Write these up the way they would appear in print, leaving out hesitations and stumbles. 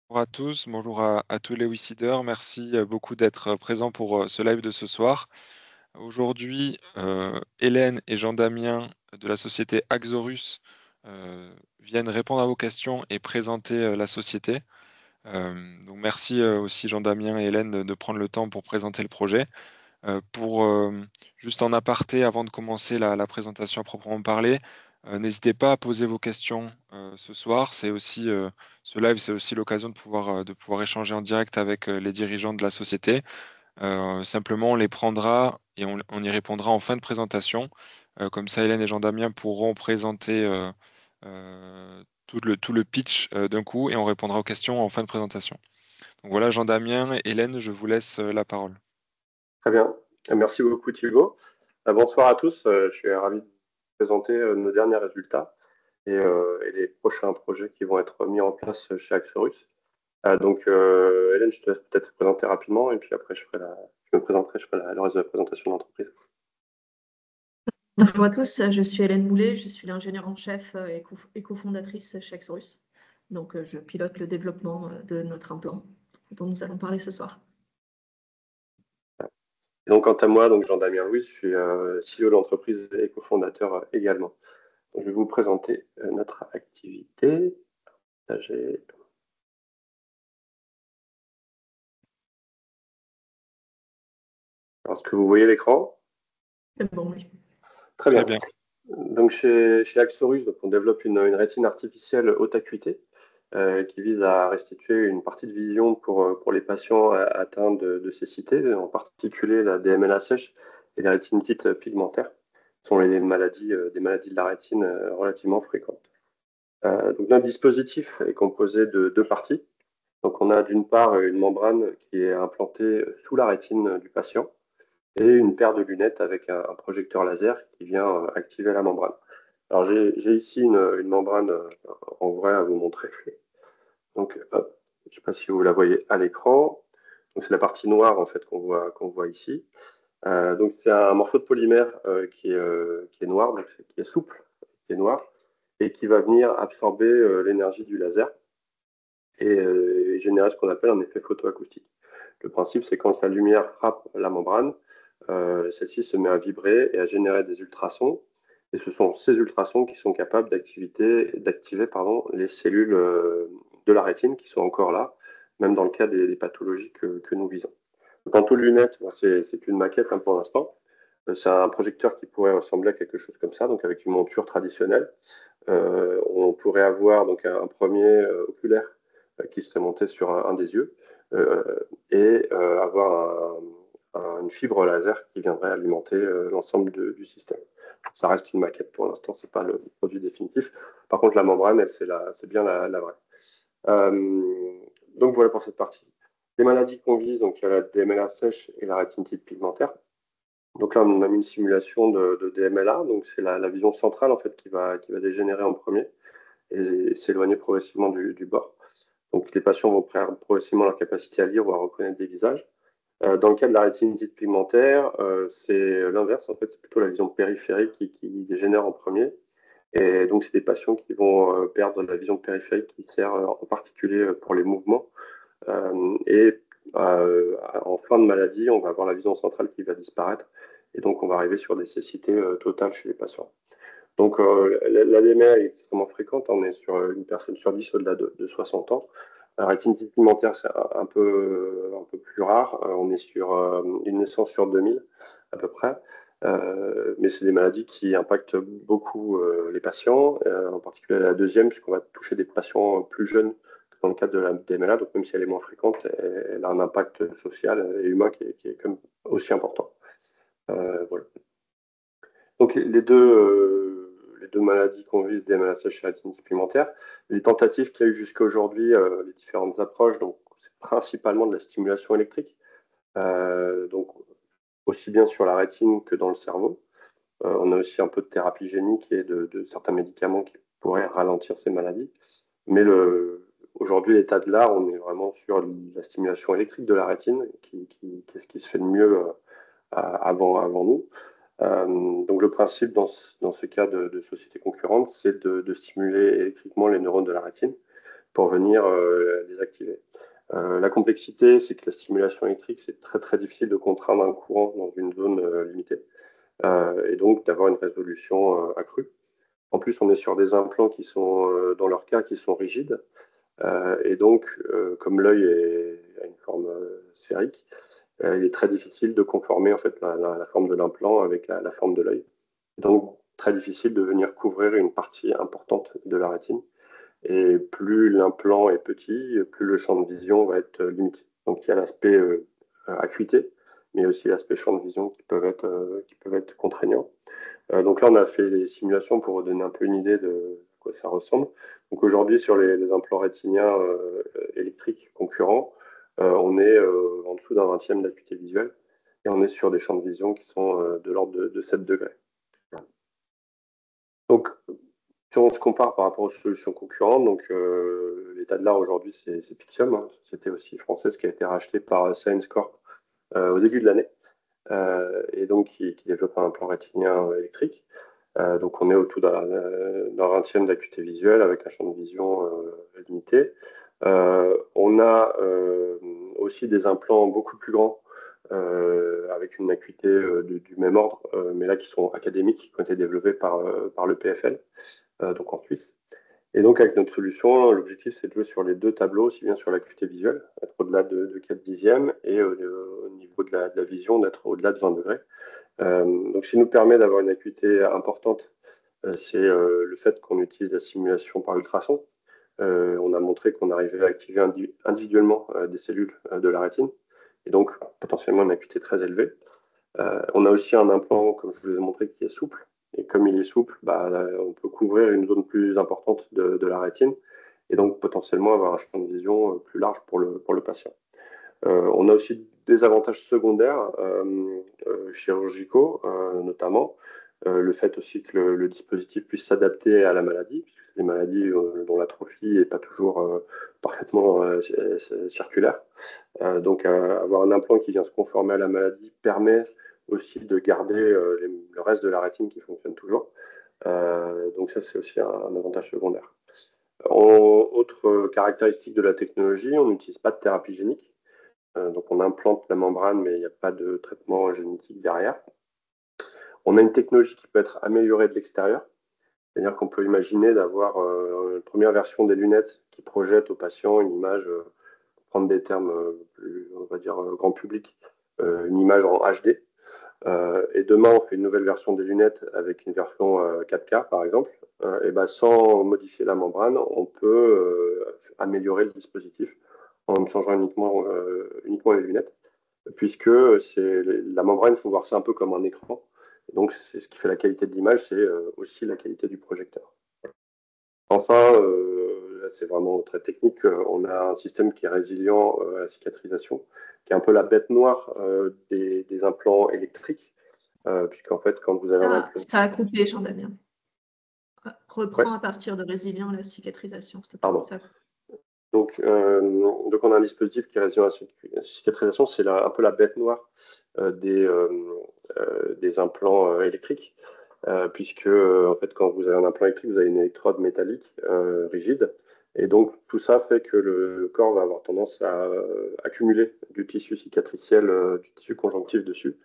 Bonjour à tous, bonjour à tous les Wissiders. Merci beaucoup d'être présents pour ce live de ce soir. Aujourd'hui, Hélène et Jean-Damien de la société Axorus viennent répondre à vos questions et présenter la société. Donc merci aussi Jean-Damien et Hélène de prendre le temps pour présenter le projet. Juste en aparté, avant de commencer la présentation à proprement parler, n'hésitez pas à poser vos questions ce soir. Ce live, c'est aussi l'occasion de pouvoir échanger en direct avec les dirigeants de la société. Simplement, on les prendra et on y répondra en fin de présentation. Comme ça, Hélène et Jean-Damien pourront présenter tout le pitch d'un coup et on répondra aux questions en fin de présentation. Donc voilà, Jean-Damien, Hélène, je vous laisse la parole. Très bien. Merci beaucoup Thibaut. Bonsoir à tous. Je suis ravi de vous présenter nos derniers résultats et les prochains projets qui vont être mis en place chez Axorus. Hélène, je te laisse peut-être te présenter rapidement et puis après je me présenterai, je ferai le reste de la présentation de l'entreprise. Bonjour à tous, je suis Hélène Moulet, je suis l'ingénieure en chef et cofondatrice chez Axorus. Donc, je pilote le développement de notre implant dont nous allons parler ce soir. Et donc, quant à moi, donc Jean-Damien Louis, je suis CEO de l'entreprise et cofondateur également. Donc, je vais vous présenter notre activité. Est-ce que vous voyez l'écran? C'est bon, oui. Très Très bien. bien. Donc chez Axorus, donc on développe une rétine artificielle haute acuité qui vise à restituer une partie de vision pour les patients atteints de cécité, en particulier la DMLA sèche et la rétinite pigmentaire. Ce sont des maladies de la rétine relativement fréquentes. Donc notre dispositif est composé de deux parties. Donc on a d'une part une membrane qui est implantée sous la rétine du patient et une paire de lunettes avec un projecteur laser qui vient activer la membrane. Alors j'ai ici une membrane en vrai à vous montrer. Donc hop, je ne sais pas si vous la voyez à l'écran. Donc c'est la partie noire en fait qu'on voit ici. Donc c'est un morceau de polymère qui est noir, donc qui est souple, qui est noir, et qui va venir absorber l'énergie du laser et générer ce qu'on appelle un effet photoacoustique. Le principe, c'est quand la lumière frappe la membrane, celle-ci se met à vibrer et à générer des ultrasons. Et ce sont ces ultrasons qui sont capables d'activer les cellules de la rétine qui sont encore là, même dans le cas des pathologies que nous visons. Quant aux lunettes, bon, c'est qu'une maquette hein, pour l'instant. C'est un projecteur qui pourrait ressembler à quelque chose comme ça, donc avec une monture traditionnelle. On pourrait avoir donc un premier oculaire qui serait monté sur un des yeux et avoir une fibre laser qui viendrait alimenter l'ensemble du système. Ça reste une maquette pour l'instant, c'est pas le produit définitif. Par contre, la membrane, elle, c'est bien la vraie. Donc voilà pour cette partie. Les maladies qu'on vise, donc il y a la DMLA sèche et la rétinite pigmentaire. Donc là, on a mis une simulation de DMLA, donc c'est la vision centrale en fait qui va dégénérer en premier et s'éloigner progressivement du bord. Donc les patients vont perdre progressivement leur capacité à lire ou à reconnaître des visages. Dans le cas de la rétinite pigmentaire, c'est l'inverse, en fait, c'est plutôt la vision périphérique qui dégénère en premier. Et donc, c'est des patients qui vont perdre la vision périphérique qui sert en particulier pour les mouvements. Et en fin de maladie, on va avoir la vision centrale qui va disparaître. Et donc, on va arriver sur des cécités totales chez les patients. Donc, l'ADMA est extrêmement fréquente. On est sur une personne sur 10 au-delà de 60 ans. La rétinite pigmentaire, c'est un peu plus rare. On est sur une naissance sur 2000 à peu près. Mais c'est des maladies qui impactent beaucoup les patients, en particulier la deuxième, puisqu'on va toucher des patients plus jeunes que dans le cadre de la DMLA. Donc, même si elle est moins fréquente, elle a un impact social et humain qui est quand même aussi important. Voilà. Donc les deux maladies qu'on vise, DMLA sèche et rétinite pigmentaire, les tentatives qu'il y a eu jusqu'à aujourd'hui, les différentes approches, donc c'est principalement de la stimulation électrique, donc aussi bien sur la rétine que dans le cerveau. On a aussi un peu de thérapie génique et de certains médicaments qui pourraient ralentir ces maladies. Mais aujourd'hui, l'état de l'art, on est vraiment sur la stimulation électrique de la rétine, qui est ce qui se fait de mieux avant nous. Donc le principe dans ce cas de société concurrente, c'est de stimuler électriquement les neurones de la rétine pour venir les activer. La complexité, c'est que la stimulation électrique, c'est très très difficile de contraindre un courant dans une zone limitée, et donc d'avoir une résolution accrue. En plus, on est sur des implants qui sont, dans leur cas, qui sont rigides, et donc, comme l'œil a une forme sphérique, il est très difficile de conformer en fait la forme de l'implant avec la forme de l'œil. Donc, très difficile de venir couvrir une partie importante de la rétine. Et plus l'implant est petit, plus le champ de vision va être limité. Donc, il y a l'aspect acuité, mais aussi l'aspect champ de vision qui peuvent être contraignants. Donc là, on a fait des simulations pour donner un peu une idée de quoi ça ressemble. Donc aujourd'hui, sur les implants rétiniens électriques concurrents, on est en dessous d'un vingtième d'acuité visuelle et on est sur des champs de vision qui sont de l'ordre de 7 degrés. Donc, si on se compare par rapport aux solutions concurrentes, donc l'état de l'art aujourd'hui, c'est Pixium, hein, société aussi française qui a été rachetée par Science Corp au début de l'année, et donc qui développe un implant rétinien électrique. Donc on est autour d'un vingtième d'acuité visuelle avec un champ de vision limité. On a aussi des implants beaucoup plus grands avec une acuité du même ordre, mais là qui sont académiques, qui ont été développés par le PFL, donc en Suisse. Et donc avec notre solution, l'objectif c'est de jouer sur les deux tableaux, aussi bien sur l'acuité visuelle, être au-delà de 4 dixièmes, et au niveau de la vision, d'être au-delà de 20 degrés. Donc, ce qui nous permet d'avoir une acuité importante, c'est le fait qu'on utilise la simulation par ultrason. On a montré qu'on arrivait à activer individuellement des cellules de la rétine, et donc potentiellement une acuité très élevée. On a aussi un implant, comme je vous ai montré, qui est souple, et comme il est souple, on peut couvrir une zone plus importante de la rétine, et donc potentiellement avoir un champ de vision plus large pour le patient. On a aussi des avantages secondaires chirurgicaux, notamment le fait aussi que le dispositif puisse s'adapter à la maladie, puisque c'est des maladies dont l'atrophie n'est pas toujours parfaitement circulaire. Donc, avoir un implant qui vient se conformer à la maladie permet aussi de garder le reste de la rétine qui fonctionne toujours. Donc, ça, c'est aussi un avantage secondaire. Autre caractéristique de la technologie, on n'utilise pas de thérapie génique. Donc on implante la membrane, mais il n'y a pas de traitement génétique derrière. On a une technologie qui peut être améliorée de l'extérieur, c'est-à-dire qu'on peut imaginer d'avoir une première version des lunettes qui projette au patient une image, pour prendre des termes plus, on va dire, grand public, une image en HD. Et demain, on fait une nouvelle version des lunettes avec une version 4K, par exemple. Et sans modifier la membrane, on peut améliorer le dispositif en changeant uniquement les lunettes, puisque la membrane, il faut voir ça un peu comme un écran. Donc, c'est ce qui fait la qualité de l'image, c'est aussi la qualité du projecteur. Enfin, là, c'est vraiment très technique. On a un système qui est résilient à la cicatrisation, qui est un peu la bête noire des implants électriques, puisqu'en fait, quand vous avez un implant... Ça a coupé, Jean-Damien. Reprends Ouais. à partir de résilient la cicatrisation, s'il te plaît. Pardon. Donc, on a un dispositif qui est résilient à la cicatrisation, c'est un peu la bête noire des implants électriques, puisque en fait, quand vous avez un implant électrique, vous avez une électrode métallique rigide, et donc tout ça fait que le corps va avoir tendance à accumuler du tissu cicatriciel, du tissu conjonctif dessus,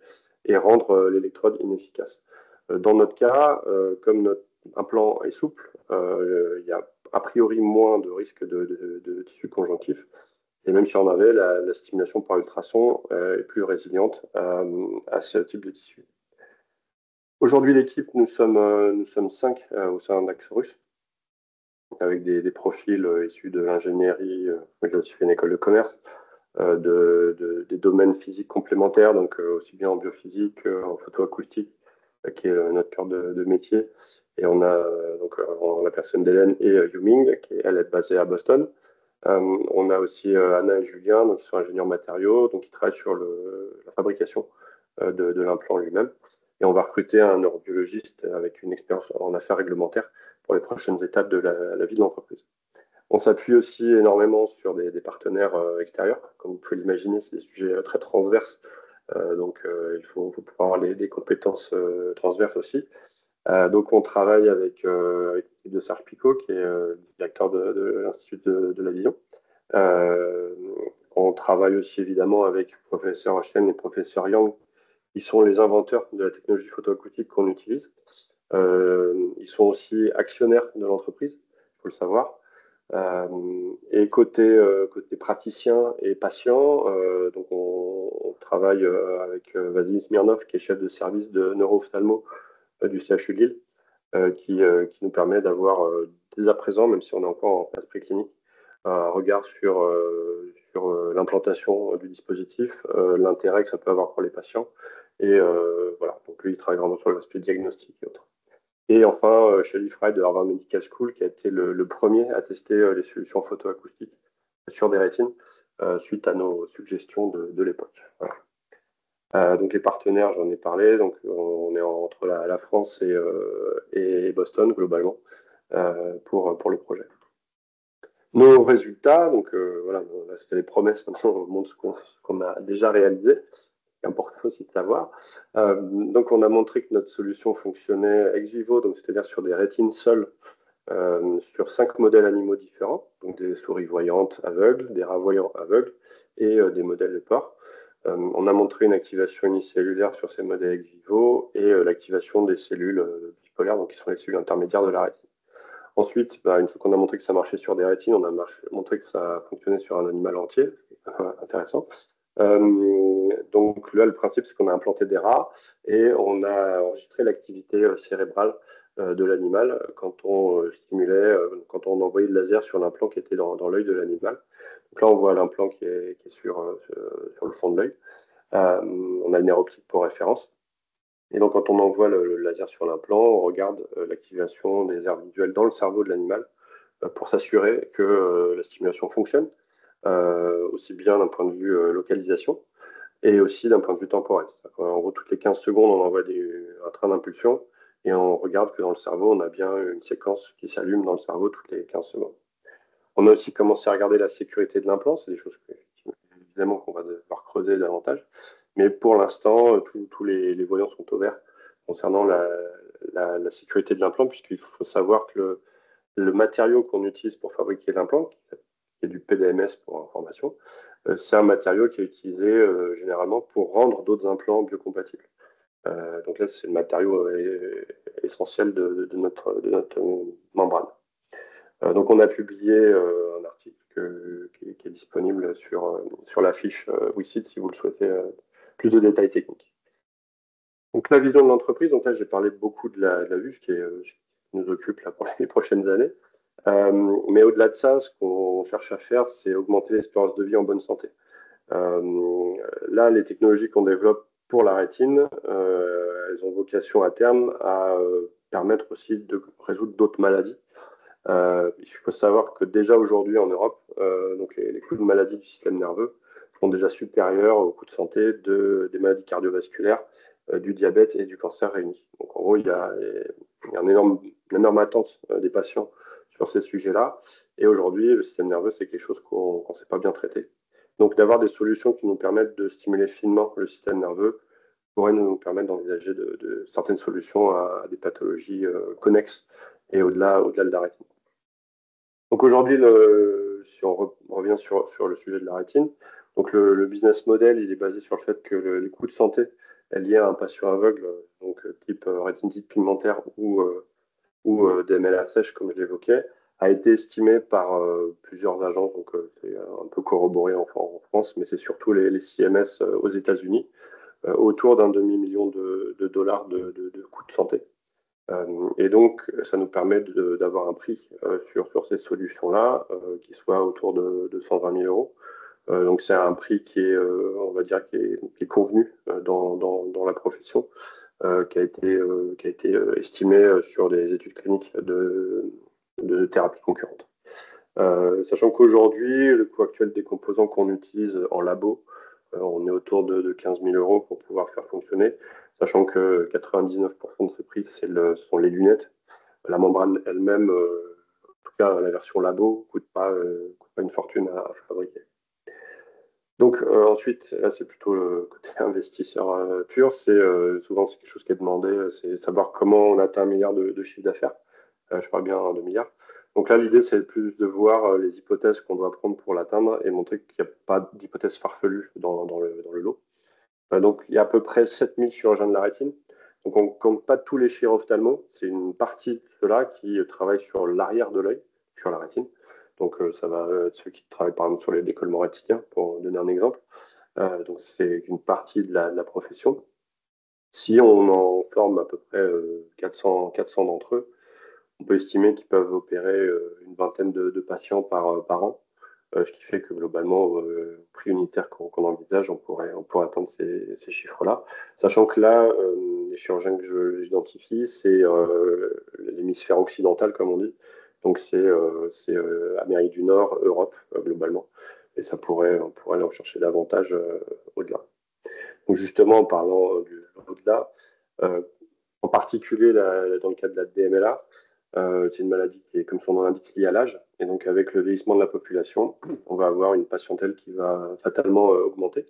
et rendre l'électrode inefficace. Dans notre cas, comme notre implant est souple, il y a a priori moins de risque de tissu conjonctif. Et même si on avait, la stimulation par ultrason est plus résiliente à ce type de tissu. Aujourd'hui, l'équipe, nous sommes 5 au sein d'Axorus, avec des profils issus de l'ingénierie, j'ai aussi fait une école de commerce, des domaines physiques complémentaires, donc aussi bien en biophysique, en photoacoustique, qui est notre cœur de métier. Et on a donc la personne d'Hélène et Yuming, qui elle est basée à Boston. On a aussi Anna et Julien, donc, qui sont ingénieurs matériaux, donc qui travaillent sur la fabrication de l'implant lui-même. Et on va recruter un neurobiologiste avec une expérience en affaires réglementaires pour les prochaines étapes de la vie de l'entreprise. On s'appuie aussi énormément sur des partenaires extérieurs. Comme vous pouvez l'imaginer, c'est des sujets très transverses. Donc, il faut pouvoir avoir des compétences transverses aussi. Donc, on travaille avec l'équipe de de Serge Picot, qui est directeur de l'Institut de la Vision. On travaille aussi évidemment avec le professeur Chen et le professeur Yang, qui sont les inventeurs de la technologie photoacoustique qu'on utilise. Ils sont aussi actionnaires de l'entreprise, il faut le savoir. Et côté praticien et patient, donc on travaille avec Vassili Smirnov, qui est chef de service de neuro-ophtalmo du CHU de Lille, qui nous permet d'avoir dès à présent, même si on est encore en phase préclinique, un regard sur l'implantation du dispositif, l'intérêt que ça peut avoir pour les patients. Et voilà, donc lui, il travaille vraiment sur l'aspect diagnostique et autres. Et enfin, Shelley Fry de Harvard Medical School, qui a été le premier à tester les solutions photoacoustiques sur des rétines, suite à nos suggestions de l'époque. Voilà. Donc les partenaires, j'en ai parlé, donc on est entre la France et Boston globalement pour le projet. Nos résultats, donc voilà, là, c'était les promesses, maintenant on montre ce qu'on a déjà réalisé. C'est important aussi de savoir. Donc, on a montré que notre solution fonctionnait ex vivo, donc c'est-à-dire sur des rétines seules, sur 5 modèles animaux différents, donc des souris voyantes aveugles, des rats voyants aveugles et des modèles de porc. On a montré une activation unicellulaire sur ces modèles ex vivo et l'activation des cellules bipolaires, donc qui sont les cellules intermédiaires de la rétine. Ensuite, une fois qu'on a montré que ça marchait sur des rétines, on a montré que ça fonctionnait sur un animal entier. Intéressant. Donc là, le principe, c'est qu'on a implanté des rats et on a enregistré l'activité cérébrale de l'animal quand on stimulait, quand on envoyait le laser sur l'implant qui était dans l'œil de l'animal. Donc là, on voit l'implant qui est sur le fond de l'œil. On a le nerf optique pour référence. Et donc, quand on envoie le laser sur l'implant, on regarde l'activation des aires visuelles dans le cerveau de l'animal pour s'assurer que la stimulation fonctionne, aussi bien d'un point de vue localisation et aussi d'un point de vue temporel. En gros, toutes les 15 secondes, on envoie un train d'impulsion et on regarde que dans le cerveau, on a bien une séquence qui s'allume dans le cerveau toutes les 15 secondes. On a aussi commencé à regarder la sécurité de l'implant. C'est des choses évidemment qu'on va devoir creuser davantage. Mais pour l'instant, tous les voyants sont au vert concernant la sécurité de l'implant, puisqu'il faut savoir que le matériau qu'on utilise pour fabriquer l'implant, qui est du PDMS pour information, c'est un matériau qui est utilisé généralement pour rendre d'autres implants biocompatibles. Donc là, c'est le matériau essentiel de notre membrane. Donc on a publié un article qui est disponible sur la fiche WICIT si vous le souhaitez, plus de détails techniques. Donc la vision de l'entreprise, donc là j'ai parlé beaucoup de la vue, ce qui nous occupe là, pour les prochaines années. Mais au-delà de ça, ce qu'on cherche à faire, c'est augmenter l'espérance de vie en bonne santé. Là, les technologies qu'on développe pour la rétine, elles ont vocation à terme à permettre aussi de résoudre d'autres maladies. Il faut savoir que déjà aujourd'hui en Europe, donc les coûts de maladies du système nerveux sont déjà supérieurs aux coûts de santé des maladies cardiovasculaires, du diabète et du cancer réunis. Donc en gros, il y a une énorme attente des patients sur ces sujets-là. Et aujourd'hui, le système nerveux, c'est quelque chose qu'on ne sait pas bien traiter. Donc d'avoir des solutions qui nous permettent de stimuler finement le système nerveux pourrait nous permettre d'envisager de certaines solutions à des pathologies connexes et au-delà de la rétine. Donc aujourd'hui, si on revient sur le sujet de la rétine, donc le business model, il est basé sur le fait que les coûts de santé liés à un patient aveugle, donc type rétinite pigmentaire ou DMLA sèche, comme je l'évoquais, a été estimé par plusieurs agences, donc c'est un peu corroboré en France, mais c'est surtout les CMS aux États-Unis, autour d'un demi-million de dollars de coûts de santé. Et donc, ça nous permet d'avoir un prix sur ces solutions-là qui soit autour de 120 000 euros. Donc, c'est un prix qui est, on va dire, qui est convenu dans la profession, qui a été estimé sur des études cliniques de thérapie concurrente. Sachant qu'aujourd'hui, le coût actuel des composants qu'on utilise en labo, on est autour de 15 000 euros pour pouvoir faire fonctionner, sachant que 99% de ce prix, ce sont les lunettes. La membrane elle-même, en tout cas la version labo, ne coûte pas une fortune à fabriquer. Donc ensuite, là c'est plutôt le côté investisseur pur. Souvent c'est quelque chose qui est demandé, c'est savoir comment on atteint 1 milliard de chiffre d'affaires. Je parle bien de milliards. Donc là, l'idée, c'est plus de voir les hypothèses qu'on doit prendre pour l'atteindre et montrer qu'il n'y a pas d'hypothèse farfelue dans le lot. Donc, il y a à peu près 7000 chirurgiens de la rétine. Donc, on ne compte pas tous les chiro-ophtalmos. C'est une partie de ceux-là qui travaillent sur l'arrière de l'œil, sur la rétine. Donc, ça va être ceux qui travaillent par exemple sur les décollements rétiniens, pour donner un exemple. Donc, c'est une partie de la profession. Si on en forme à peu près 400 d'entre eux, on peut estimer qu'ils peuvent opérer une vingtaine de patients par an. Ce qui fait que globalement, prix unitaire qu'on envisage, on pourrait atteindre ces chiffres-là. Sachant que là, les chirurgiens que j'identifie, c'est l'hémisphère occidental, comme on dit. Donc c'est Amérique du Nord, Europe, globalement. Et on pourrait aller en chercher davantage au-delà. Donc justement, en parlant du au-delà, euh, en particulier dans le cas de la DMLA, c'est une maladie qui est, comme son nom l'indique, liée à l'âge. Et donc, avec le vieillissement de la population, on va avoir une patientèle qui va fatalement augmenter.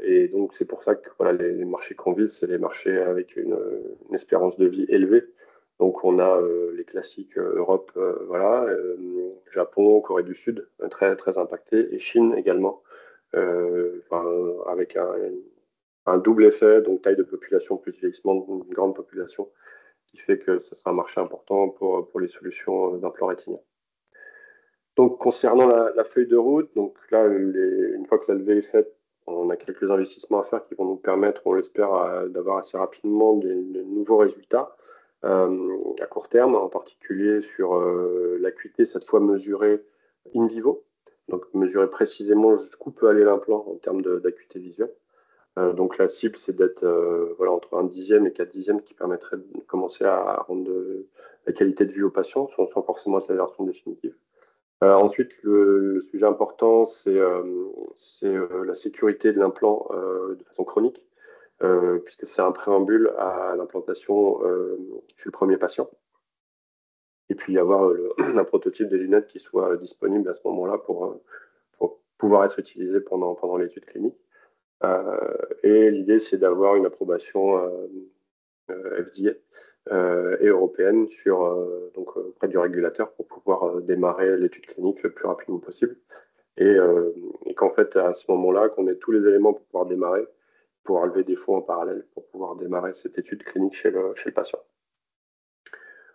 Et donc, c'est pour ça que voilà, les marchés qu'on vise, c'est les marchés avec une espérance de vie élevée. Donc, on a les classiques Europe, voilà, Japon, Corée du Sud, très, très impactés, et Chine également, enfin, avec un double effet, donc taille de population plus vieillissement d'une grande population qui fait que ce sera un marché important pour les solutions d'implants rétiniens. Donc, concernant la feuille de route, donc là, une fois que la levée est faite, on a quelques investissements à faire qui vont nous permettre, on l'espère, d'avoir assez rapidement des nouveaux résultats à court terme, en particulier sur l'acuité, cette fois mesurée in vivo, donc mesurer précisément jusqu'où peut aller l'implant en termes d'acuité visuelle. Donc la cible, c'est d'être voilà, entre 1/10 et 4/10, qui permettrait de commencer à rendre la qualité de vue aux patients sans forcément être la version définitive. Ensuite, le sujet important, c'est la sécurité de l'implant de façon chronique, puisque c'est un préambule à l'implantation chez le premier patient. Et puis avoir un prototype des lunettes qui soit disponible à ce moment-là pour pouvoir être utilisé pendant l'étude clinique. Et l'idée, c'est d'avoir une approbation FDA et européenne donc, auprès du régulateur pour pouvoir démarrer l'étude clinique le plus rapidement possible. Et qu'en fait, à ce moment-là, qu'on ait tous les éléments pour pouvoir démarrer, pouvoir lever des fonds en parallèle pour pouvoir démarrer cette étude clinique chez le patient.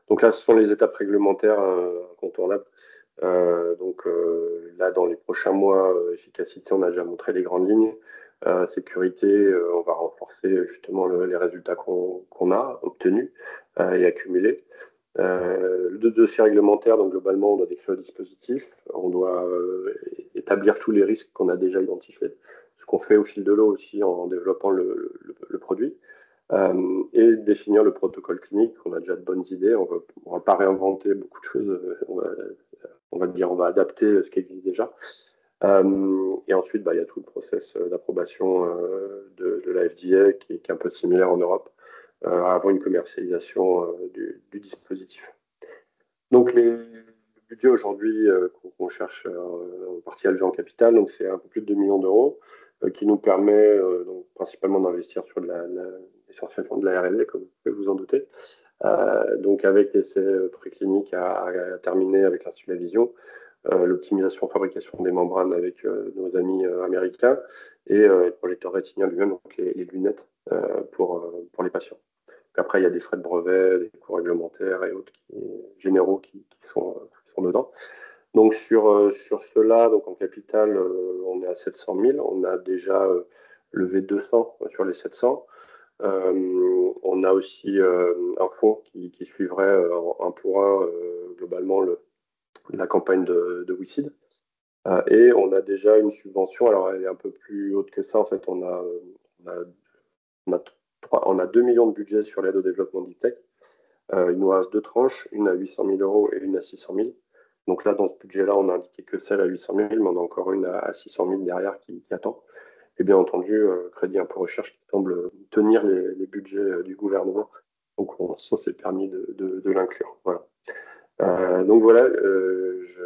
Donc là, ce sont les étapes réglementaires incontournables. Donc là, dans les prochains mois, efficacité, on a déjà montré les grandes lignes. Sécurité, on va renforcer justement les résultats qu'on a obtenus et accumulés. Le dossier réglementaire, donc globalement, on doit décrire le dispositif, on doit établir tous les risques qu'on a déjà identifiés, ce qu'on fait au fil de l'eau aussi en développant le produit, et définir le protocole clinique. On a déjà de bonnes idées, on va pas réinventer beaucoup de choses, on va adapter ce qui existe déjà. Et ensuite, il y a tout le process d'approbation de la FDA qui est un peu similaire en Europe, avant une commercialisation du dispositif. Donc, le budget aujourd'hui qu'on cherche en partie à lever en capital, donc c'est un peu plus de 2 millions d'euros, qui nous permet donc, principalement d'investir sur essentiellement de la R&D, comme vous pouvez vous en douter. Donc, avec l'essai préclinique à terminer avec l'Institut de la Vision, l'optimisation fabrication des membranes avec nos amis américains et le projecteur rétinien lui-même, donc les lunettes pour les patients. Donc après, il y a des frais de brevet, des coûts réglementaires et autres généraux qui sont dedans. Donc sur cela, donc en capital, on est à 700 000. On a déjà levé 200 sur les 700. On a aussi un fonds qui suivrait un pour un globalement la campagne de WICID. Et on a déjà une subvention, alors elle est un peu plus haute que ça, en fait, on a 2 millions de budget sur l'aide au développement d'e-tech. Il nous reste deux tranches, une à 800 000 euros et une à 600 000. Donc là, dans ce budget-là, on a indiqué que celle à 800 000, mais on a encore une à 600 000 derrière qui attend. Et bien entendu, Crédit Impôt Recherche qui semble tenir les budgets du gouvernement. Donc ça s'est permis de l'inclure. Voilà. Donc voilà, je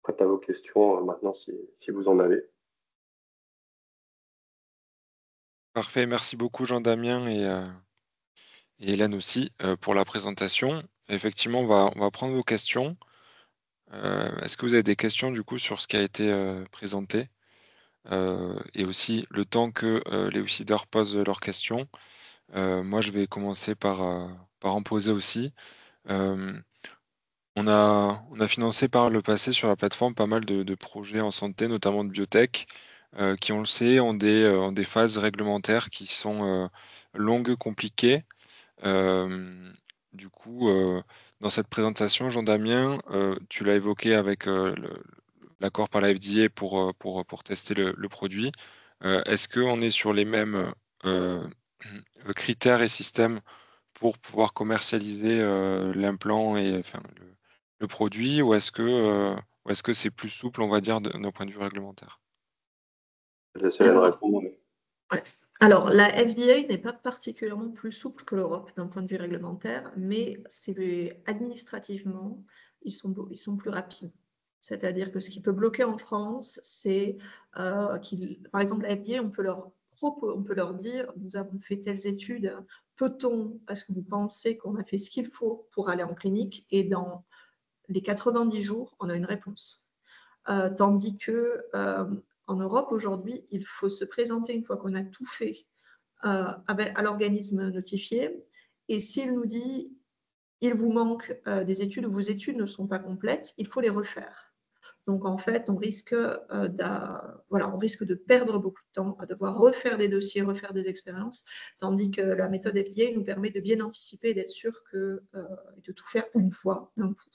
prête à vos questions maintenant si vous en avez. Parfait, merci beaucoup Jean-Damien et Hélène aussi pour la présentation. Effectivement, on va prendre vos questions. Est-ce que vous avez des questions du coup sur ce qui a été présenté? Et aussi le temps que les décideurs posent leurs questions. Moi, je vais commencer par en poser aussi. Euh, on a financé par le passé sur la plateforme pas mal de projets en santé, notamment de biotech, qui, on le sait, ont des phases réglementaires qui sont longues, compliquées. Euh, du coup, dans cette présentation, Jean-Damien, tu l'as évoqué avec l'accord par la FDA pour tester le produit. Est-ce qu'on est sur les mêmes euh, critères et systèmes pour pouvoir commercialiser l'implant et enfin, le produit, ou est-ce que c'est plus souple, on va dire, d'un point de vue réglementaire? Je laisse Hélène Alors, répondre. ouais. Alors, la FDA n'est pas particulièrement plus souple que l'Europe d'un point de vue réglementaire, mais administrativement, ils sont plus rapides. C'est-à-dire que ce qui peut bloquer en France, c'est par exemple, la FDA, on peut leur dire, nous avons fait telles études, est-ce que vous pensez qu'on a fait ce qu'il faut pour aller en clinique? Et dans les 90 jours, on a une réponse. Tandis que en Europe aujourd'hui, il faut se présenter une fois qu'on a tout fait à l'organisme notifié. Et s'il nous dit il vous manque des études ou vos études ne sont pas complètes, il faut les refaire. Donc en fait, on risque de perdre beaucoup de temps à devoir refaire des dossiers, refaire des expériences, tandis que la méthode FDA nous permet de bien anticiper et d'être sûr de tout faire une fois d'un coup.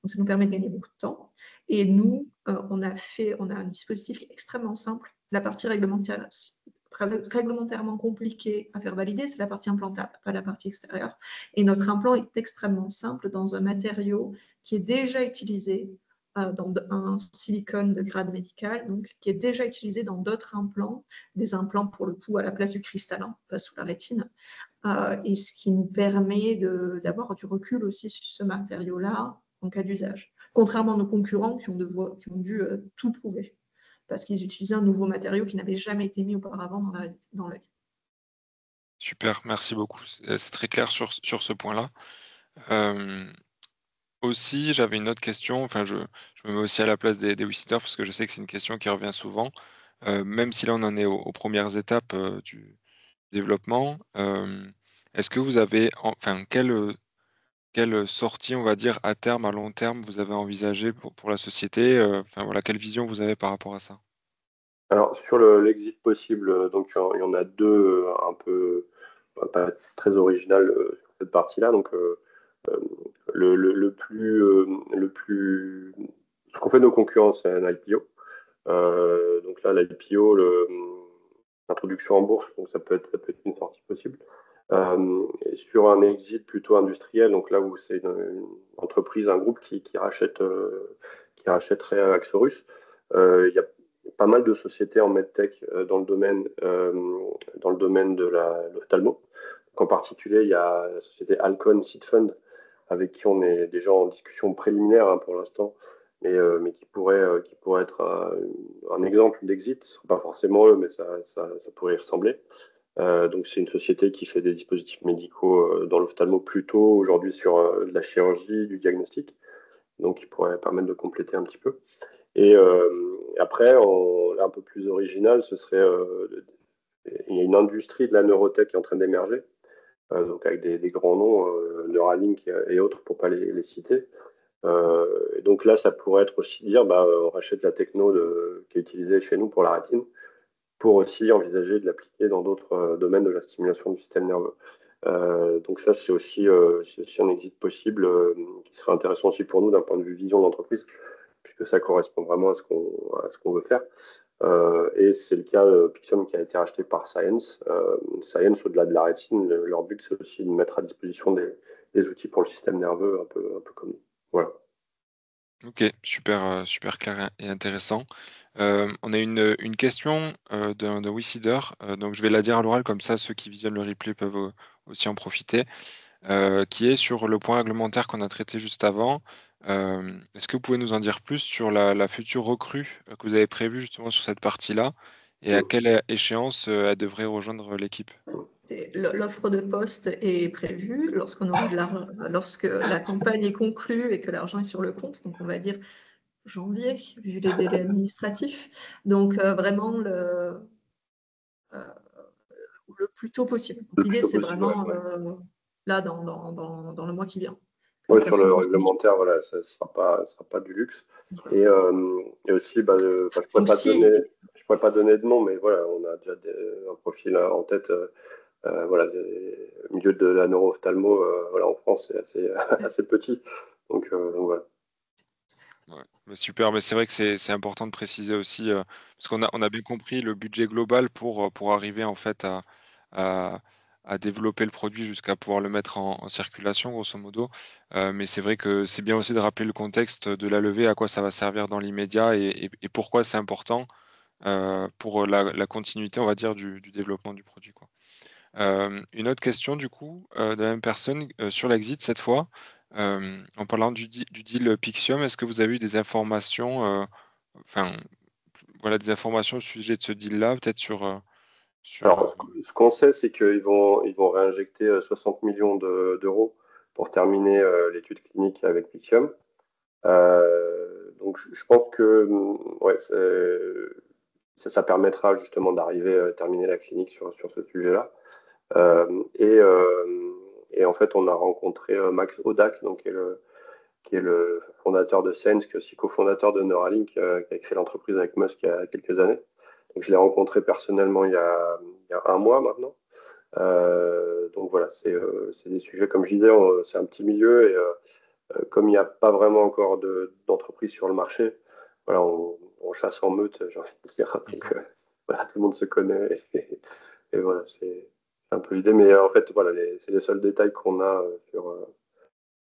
Donc ça nous permet de gagner beaucoup de temps. Et nous, on a un dispositif qui est extrêmement simple. La partie réglementairement compliquée à faire valider, c'est la partie implantable, pas la partie extérieure. Et notre implant est extrêmement simple dans un matériau qui est déjà utilisé dans un silicone de grade médical, donc qui est déjà utilisé dans d'autres implants, des implants pour le coup à la place du cristallin, pas sous la rétine, et ce qui nous permet d'avoir du recul aussi sur ce matériau-là en cas d'usage. Contrairement à nos concurrents qui ont dû tout prouver, parce qu'ils utilisaient un nouveau matériau qui n'avait jamais été mis auparavant dans l'œil. Super, merci beaucoup. C'est très clair sur ce point-là. Euh, Aussi, j'avais une autre question. Enfin, je me mets aussi à la place des visiteurs parce que je sais que c'est une question qui revient souvent. Même si là, on en est aux premières étapes du développement. Est-ce que vous avez, enfin, quelle sortie, on va dire, à terme, à long terme, vous avez envisagé pour la société? Enfin, voilà, quelle vision vous avez par rapport à ça? Alors, sur l'exit possible, donc il y en a deux un peu pas très originales sur cette partie-là. Donc, euh, le plus. Ce qu'on fait nos concurrents, c'est un IPO. Donc là, l'IPO, l'introduction en bourse, donc ça peut être une sortie possible. Et sur un exit plutôt industriel, donc là où c'est une entreprise, un groupe qui rachèterait Axorus, il y a pas mal de sociétés en medtech dans le domaine de l'ophtalmo. En particulier, il y a la société Alcon Seed Fund, avec qui on est déjà en discussion préliminaire hein, pour l'instant, mais qui pourrait être un exemple d'exit. Ce ne sera pas forcément eux, mais ça pourrait y ressembler. Donc c'est une société qui fait des dispositifs médicaux dans l'ophtalmo plutôt aujourd'hui sur la chirurgie, du diagnostic, donc qui pourrait permettre de compléter un petit peu. Et après, là, un peu plus original, il y a une industrie de la neurotech qui est en train d'émerger, donc avec des grands noms, Neuralink et autres pour pas les citer. Et donc là, ça pourrait être aussi dire, bah, on rachète la techno qui est utilisée chez nous pour la rétine, pour aussi envisager de l'appliquer dans d'autres domaines de la stimulation du système nerveux. Donc ça, c'est aussi un exit possible qui serait intéressant aussi pour nous d'un point de vue vision d'entreprise, puisque ça correspond vraiment à ce qu'on veut faire. Et c'est le cas de Pixium qui a été racheté par Science. Science, au-delà de la rétine, leur but, c'est aussi de mettre à disposition des outils pour le système nerveux, un peu comme nous. Voilà. Ok, super, super clair et intéressant. On a une question d'un Wisider, donc je vais la dire à l'oral, comme ça ceux qui visionnent le replay peuvent aussi en profiter, qui est sur le point réglementaire qu'on a traité juste avant. Est-ce que vous pouvez nous en dire plus sur la future recrue que vous avez prévue justement sur cette partie-là et à Mm. quelle échéance elle devrait rejoindre l'équipe? L'offre de poste est prévue lorsque la campagne est conclue et que l'argent est sur le compte. Donc, on va dire janvier, vu les délais administratifs. Donc, vraiment le plus tôt possible. L'idée, c'est vraiment là, dans le mois qui vient. Oui, sur le réglementaire, voilà, ça ne sera pas du luxe. Et aussi, je ne pourrais pas donner de nom, mais voilà, on a déjà un profil en tête. Voilà, au milieu de la neuro-ophtalmo, voilà, en France, c'est assez petit. Donc voilà. Ouais, super, mais c'est vrai que c'est important de préciser aussi, parce qu'on a bien compris le budget global pour arriver en fait à, à développer le produit jusqu'à pouvoir le mettre en circulation, grosso modo. Mais c'est vrai que c'est bien aussi de rappeler le contexte de la levée, à quoi ça va servir dans l'immédiat et pourquoi c'est important pour la continuité, on va dire, du développement du produit, quoi. Une autre question du coup, de la même personne, sur l'exit cette fois. En parlant du deal Pixium, est-ce que vous avez eu des informations, enfin, voilà, des informations au sujet de ce deal-là, peut-être sur, Alors, ce qu'on sait, c'est ils vont réinjecter 60 millions d'euros pour terminer l'étude clinique avec Pythium. Donc, je pense que ouais, ça permettra justement d'arriver à terminer la clinique sur ce sujet-là. Euh, et, euh, et en fait, on a rencontré Max Odak, donc, qui est le fondateur de Sense, qui est aussi cofondateur de Neuralink, qui a créé l'entreprise avec Musk il y a quelques années. Donc, je l'ai rencontré personnellement il y a un mois maintenant. Donc voilà, c'est des sujets, comme je disais, c'est un petit milieu et comme il n'y a pas vraiment encore d'entreprise sur le marché, voilà, on chasse en meute, j'ai envie de dire. Donc voilà, tout le monde se connaît et voilà, c'est un peu l'idée. Mais en fait, voilà, c'est les seuls détails qu'on a sur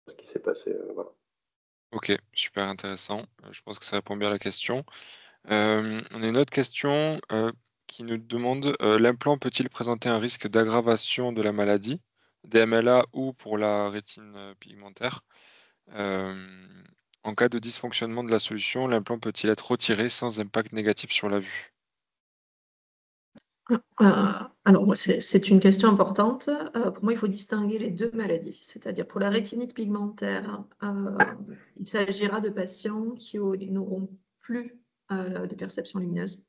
ce qui s'est passé. Voilà. OK, super intéressant. Je pense que ça répond bien à la question. On a une autre question, qui nous demande, l'implant peut-il présenter un risque d'aggravation de la maladie, DMLA ou pour la rétine, pigmentaire? Hem, En cas de dysfonctionnement de la solution, l'implant peut-il être retiré sans impact négatif sur la vue? Alors, c'est une question importante. Pour moi, il faut distinguer les deux maladies. C'est-à-dire, pour la rétinite pigmentaire, il s'agira de patients qui n'auront plus de perception lumineuse,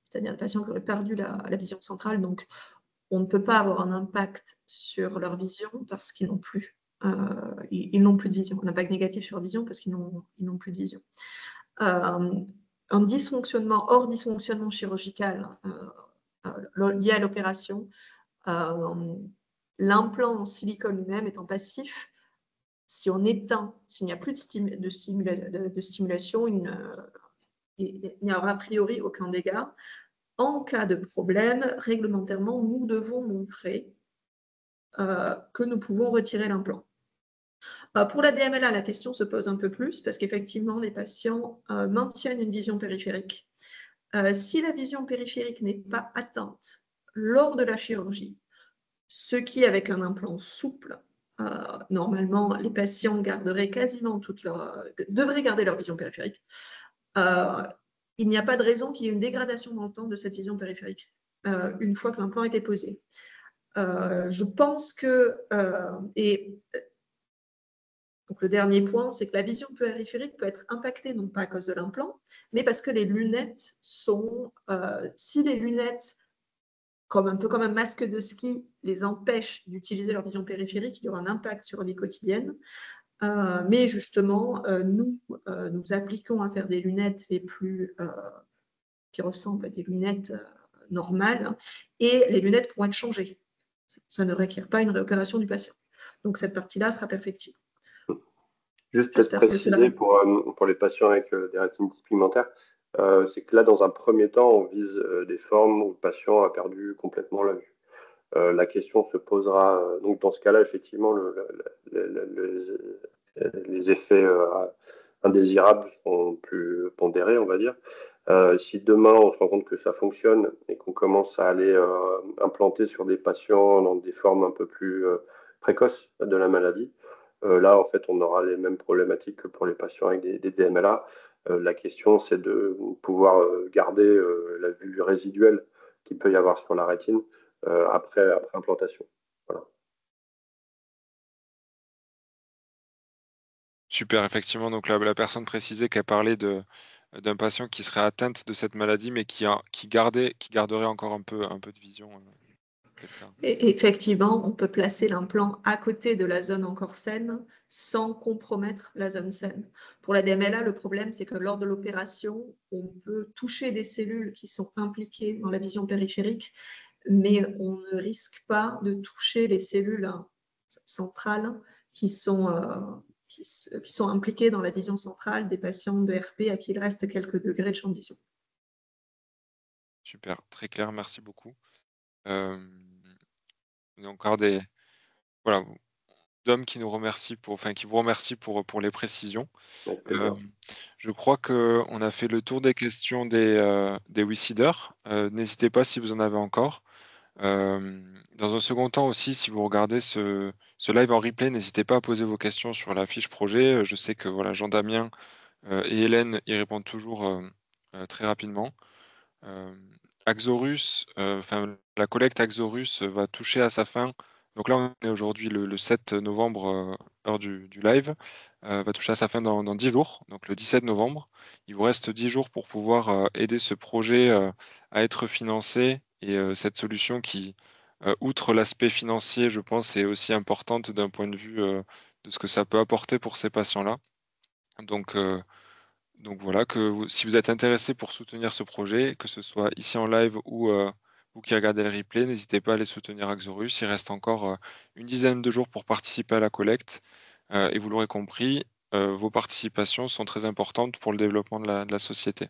c'est-à-dire des patients qui auraient perdu la vision centrale. Donc, on ne peut pas avoir un impact sur leur vision parce qu'ils n'ont plus. Ils n'ont plus de vision. Un impact négatif sur leur vision parce qu'ils n'ont plus de vision. Un dysfonctionnement hors dysfonctionnement chirurgical lié à l'opération, l'implant en silicone lui-même étant passif, si on éteint, s'il n'y a plus de stimulation, il n'y aura a priori aucun dégât. En cas de problème, réglementairement, nous devons montrer que nous pouvons retirer l'implant. Pour la DMLA, la question se pose un peu plus parce qu'effectivement, les patients maintiennent une vision périphérique. Si la vision périphérique n'est pas atteinte lors de la chirurgie, ce qui, avec un implant souple, normalement, les patients devraient garder leur vision périphérique. Il n'y a pas de raison qu'il y ait une dégradation dans le temps de cette vision périphérique une fois que l'implant a été posé. Je pense que, donc le dernier point, c'est que la vision périphérique peut être impactée non pas à cause de l'implant, mais parce que les lunettes si les lunettes, un peu comme un masque de ski, les empêchent d'utiliser leur vision périphérique, il y aura un impact sur la vie quotidienne. Mais justement, nous appliquons à faire des lunettes qui ressemblent à des lunettes normales, et les lunettes pourront être changées. Ça ne requiert pas une réopération du patient. Donc cette partie-là sera perfectible. Juste peut-être préciser pour les patients avec des rétinites pigmentaires, c'est que là, dans un premier temps, on vise des formes où le patient a perdu complètement la vue. La question se posera, donc dans ce cas-là, effectivement, les effets indésirables sont plus pondérés, on va dire. Si demain on se rend compte que ça fonctionne et qu'on commence à aller implanter sur des patients dans des formes un peu plus précoces de la maladie, là, en fait, on aura les mêmes problématiques que pour les patients avec des DMLA. La question, c'est de pouvoir garder la vue résiduelle qu'il peut y avoir sur la rétine après implantation. Voilà. Super, effectivement. Donc la personne précisait qu'elle parlait d'un patient qui serait atteinte de cette maladie, mais qui garderait encore un peu de vision. Auquel cas. Et effectivement, on peut placer l'implant à côté de la zone encore saine sans compromettre la zone saine. Pour la DMLA, le problème, c'est que lors de l'opération, on peut toucher des cellules qui sont impliquées dans la vision périphérique, mais on ne risque pas de toucher les cellules centrales qui sont impliquées dans la vision centrale des patients de RP à qui il reste quelques degrés de champ de vision. Super, très clair, merci beaucoup. Il y a encore des voilà, d'hommes qui nous remercient qui vous remercient pour les précisions. Je crois qu'on a fait le tour des questions des WeSeeders. N'hésitez pas si vous en avez encore. Dans un second temps aussi, si vous regardez ce live en replay, n'hésitez pas à poser vos questions sur la fiche projet. Je sais que voilà, Jean-Damien et Hélène y répondent toujours très rapidement. Axorus, la collecte Axorus va toucher à sa fin. Donc là, on est aujourd'hui le 7 novembre, heure du live, va toucher à sa fin dans 10 jours, donc le 17 novembre. Il vous reste 10 jours pour pouvoir aider ce projet à être financé et cette solution qui, outre l'aspect financier, je pense, est aussi importante d'un point de vue de ce que ça peut apporter pour ces patients-là. Donc voilà, si vous êtes intéressé pour soutenir ce projet, que ce soit ici en live ou vous qui regardez le replay, n'hésitez pas à aller soutenir Axorus. Il reste encore une dizaine de jours pour participer à la collecte. Et vous l'aurez compris, vos participations sont très importantes pour le développement de la société.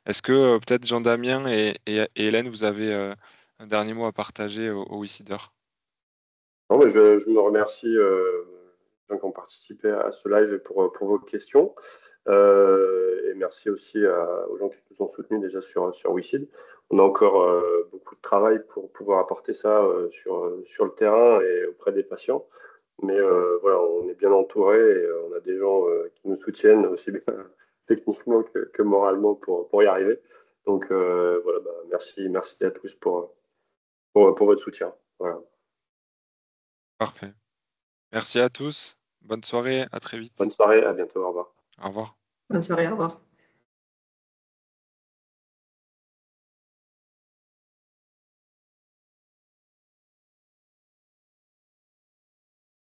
Est-ce que peut-être Jean-Damien et Hélène, vous avez un dernier mot à partager aux WeSeeders? Non, mais je me remercie gens qui ont participé à ce live et pour vos questions. Et merci aussi aux gens qui nous ont soutenus déjà sur WeSeed. On a encore beaucoup de travail pour pouvoir apporter ça sur le terrain et auprès des patients. Mais voilà, on est bien entouré et on a des gens qui nous soutiennent aussi bien techniquement que moralement pour y arriver. Donc voilà, merci à tous pour votre soutien. Voilà. Parfait. Merci à tous. Bonne soirée. À très Bonne vite. soirée, à bientôt, au revoir. Au revoir. Bonne soirée, au revoir.